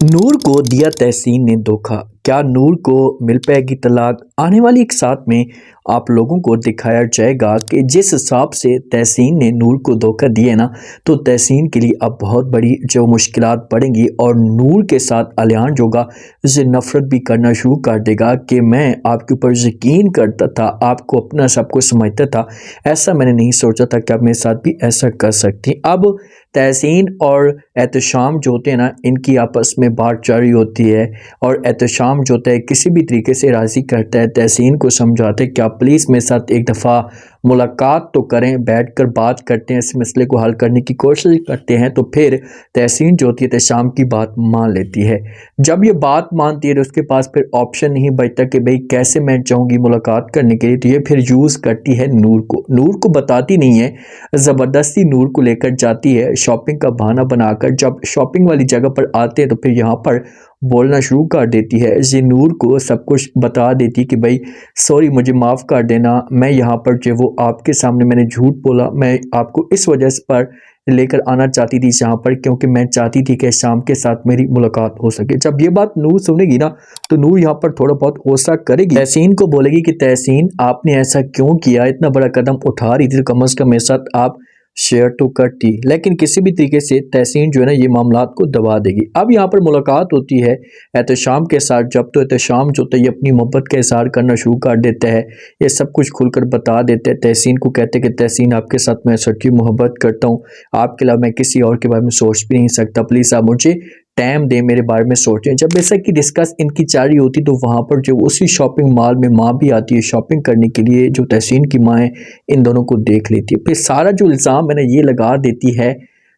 नूर को दिया तहसीन ने धोखा। क्या नूर को मिल पाएगी तलाक? आने वाली एक साथ में आप लोगों को दिखाया जाएगा कि जिस हिसाब से तहसीन ने नूर को धोखा दिया ना, तो तहसीन के लिए अब बहुत बड़ी जो मुश्किलात पड़ेंगी और नूर के साथ अलियान होगा उसे नफरत भी करना शुरू कर देगा कि मैं आपके ऊपर यकीन करता था, आपको अपना सब कुछ समझता था, ऐसा मैंने नहीं सोचा था कि आप मेरे साथ भी ऐसा कर सकती हैं। अब तहसीन और एहतशाम जो होते हैं ना, इनकी आपस में बात जारी होती है और एहतशाम जो होता है किसी भी तरीके से राज़ी करता है तहसीन को, समझाते हैं कि आप प्लीज़ मेरे साथ एक दफ़ा मुलाकात तो करें, बैठकर बात करते हैं, इस मसले को हल करने की कोशिश करते हैं। तो फिर तहसीन जो होती है एहतशाम की बात मान लेती है। जब ये बात मानती है तो उसके पास फिर ऑप्शन नहीं बचता कि भाई कैसे मैं चाहूँगी मुलाकात करने के लिए, तो ये फिर यूज़ करती है नूर को बताती नहीं है, ज़बरदस्ती नूर को लेकर जाती है शॉपिंग का बहाना बनाकर। जब शॉपिंग वाली जगह पर आते हैं तो फिर यहाँ पर बोलना शुरू कर देती है, ये नूर को सब कुछ बता देती कि भाई सॉरी, मुझे माफ़ कर देना, मैं यहाँ पर जो वो आपके सामने मैंने झूठ बोला, मैं आपको इस वजह से पर लेकर आना चाहती थी यहाँ पर क्योंकि मैं चाहती थी कि शाम के साथ मेरी मुलाकात हो सके। जब ये बात नूर सुनेगी ना, तो नूर यहाँ पर थोड़ा बहुत गुस्सा करेगी, तहसीन को बोलेगी कि तहसीन आपने ऐसा क्यों किया, इतना बड़ा कदम उठा रही थी तो कम अज़ कम मेरे साथ आप शेयर तो करती। लेकिन किसी भी तरीके से तहसीन जो है ना ये मामलात को दबा देगी। अब यहाँ पर मुलाकात होती है एहतशाम के साथ। जब तो एहतशाम जो होता है ये अपनी मोहब्बत का इजहार करना शुरू कर देता है, ये सब कुछ खुलकर बता देते हैं। तहसीन को कहते हैं कि तहसीन आपके साथ मैं सच्ची मोहब्बत करता हूँ, आपके अलावा मैं किसी और के बारे में सोच भी नहीं सकता, प्लीज़ आप मुझे टाइम दें, मेरे बारे में सोचें। जब ऐसा की डिस्कस इनकी जारी होती तो वहाँ पर जो उसी शॉपिंग मॉल में माँ भी आती है शॉपिंग करने के लिए, जो तहसीन की माँ है, इन दोनों को देख लेती है। फिर सारा जो इल्ज़ाम है ना ये लगा देती है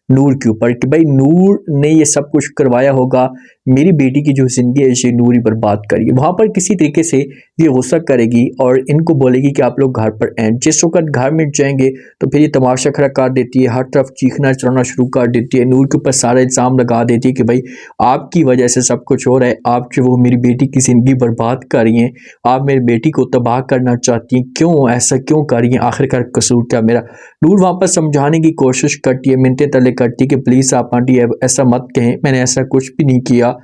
नूर के ऊपर कि भाई नूर ने ये सब कुछ करवाया होगा, मेरी बेटी की जो ज़िंदगी है ये नूर ही बर्बाद करिए। वहाँ पर किसी तरीके से ये गुस्सा करेगी और इनको बोलेगी कि आप लोग घर पर आएँ। जिस वक्त घर में जाएंगे तो फिर ये तमाशा खड़ा कर देती है, हर तरफ चीखना चलाना शुरू कर देती है, नूर के ऊपर सारा इल्ज़ाम लगा देती है कि भाई आपकी वजह से सब कुछ हो रहा है, आप जो वो मेरी बेटी की ज़िंदगी बर्बाद कर रही हैं, आप मेरी बेटी को तबाह करना चाहती हैं, क्यों ऐसा क्यों कर रही हैं, आखिरकार कसूर क्या मेरा। नूर वहाँ पर समझाने की कोशिश करती है, मिन्नतें तले करती है कि प्लीज़ आप आंटी ऐसा मत कहें, मैंने ऐसा कुछ भी नहीं किया।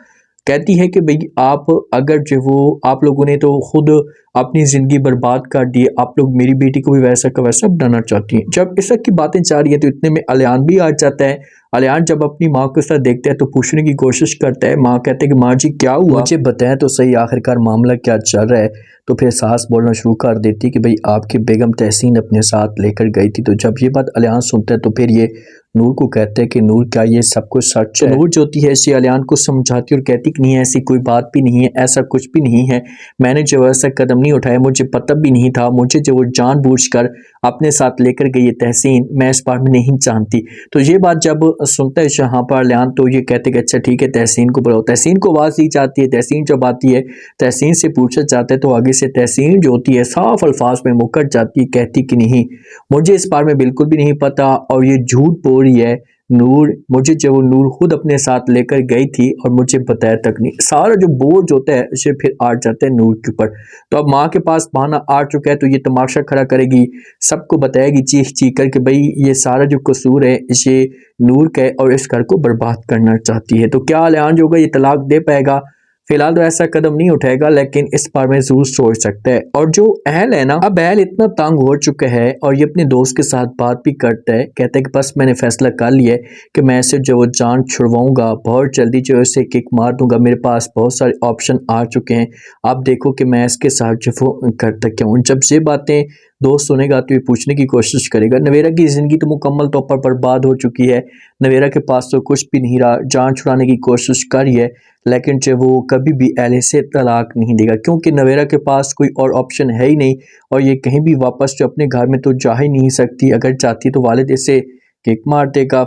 कहती है कि भाई आप अगर जो वो आप लोगों ने तो खुद अपनी ज़िंदगी बर्बाद कर दी, आप लोग मेरी बेटी को भी वैसा का वैसा बनाना चाहती हैं। जब इस की बातें चाह रही है तो इतने में अलियान भी आ जाता है। अलियान जब अपनी माँ के साथ देखता है तो पूछने की कोशिश करता है, माँ कहते हैं कि माँ जी क्या हुआ, मुझे बताएं तो सही, आखिरकार मामला क्या चल रहा है। तो फिर सास बोलना शुरू कर देती कि भाई आपकी बेगम तहसीन अपने साथ लेकर गई थी। तो जब ये बात अलियान सुनता है तो फिर ये नूर को कहते हैं कि नूर क्या ये सब कुछ सच है। नूर जो होती है इसे अलियान को समझाती और कहती कि नहीं ऐसी कोई बात भी नहीं है, ऐसा कुछ भी नहीं है, मैंने जो ऐसा कदम नहीं उठाया, मुझे पता भी नहीं था, मुझे जो वो जानबूझकर अपने साथ लेकर गई है तहसीन, मैं इस बारे में नहीं जानती। तो ये बात जब सुनता है यहाँ पर अलियान तो ये कहते कि अच्छा ठीक है तहसीन को बुलाओ। तहसीन को आवाज़ दी जाती है, तहसीन जब आती है तहसीन से पूछा जाता है तो आगे से तहसीन जो होती है साफ अल्फाज में मुकर जाती है, कहती कि नहीं मुझे इस बारे में बिल्कुल भी नहीं पता और ये झूठ बोल रही है नूर, मुझे जब वो नूर खुद अपने साथ लेकर गई थी और मुझे बताया तक नहीं। सारा जो बोझ होता है उसे फिर आ जाता है नूर के ऊपर। तो अब माँ के पास बहाना आ चुका है तो ये तमाशा खड़ा करेगी, सबको बताएगी चीख चीख कर कि भाई ये सारा जो कसूर है इसे नूर का है और इस घर को बर्बाद करना चाहती है। तो क्या अलियान जो होगा ये तलाक दे पाएगा? फिलहाल तो ऐसा कदम नहीं उठाएगा लेकिन इस बार में जरूर सोच सकता है। और जो अहल है ना, अब अहल इतना तंग हो चुका है और ये अपने दोस्त के साथ बात भी करता है, कहता है कि बस मैंने फैसला कर लिया है कि मैं इसे जो वो जान छुड़वाऊंगा, बहुत जल्दी जो इसे किक मार दूंगा, मेरे पास बहुत सारे ऑप्शन आ चुके हैं, आप देखो कि मैं इसके साथ जो वो करता क्या हूँ। जब ये बातें दोस्त सुनेगा तो ये पूछने की कोशिश करेगा, नवेरा की ज़िंदगी तो मुकम्मल तौर पर बर्बाद हो चुकी है, नवेरा के पास तो कुछ भी नहीं रहा, जान छुड़ाने की कोशिश करी है लेकिन जो वो कभी भी अहले से तलाक नहीं देगा क्योंकि नवेरा के पास कोई और ऑप्शन है ही नहीं और ये कहीं भी वापस जो अपने घर में तो जा ही नहीं सकती, अगर चाहती तो वालिद इसे किक मार देगा।